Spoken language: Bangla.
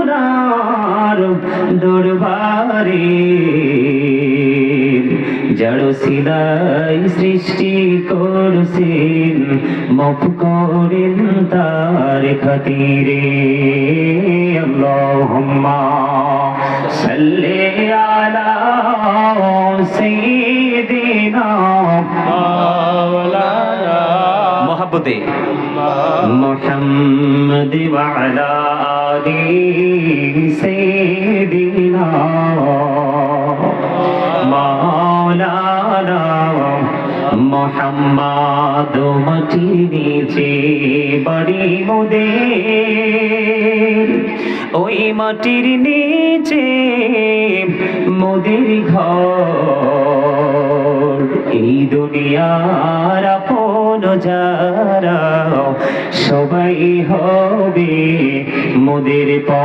আপনার দরবারে জড় সিলাই সৃষ্টি করছেন মাফ করেন তার খাতিরে আল্লাহুম্মা সাল্লি আলা সাইয়্যিদিনা মাওলানা মোহাব্বতে মুহাম্মদ ওয়া আলা আলি সাইয়্যিদিনা মাওলানা মুহাম্মদ মাটির নিচে বাড়ি মোদের ওই মাটির নিচে মোদের ঘর এই দুনিয়ার আপন যারা সবাই হবে মোদের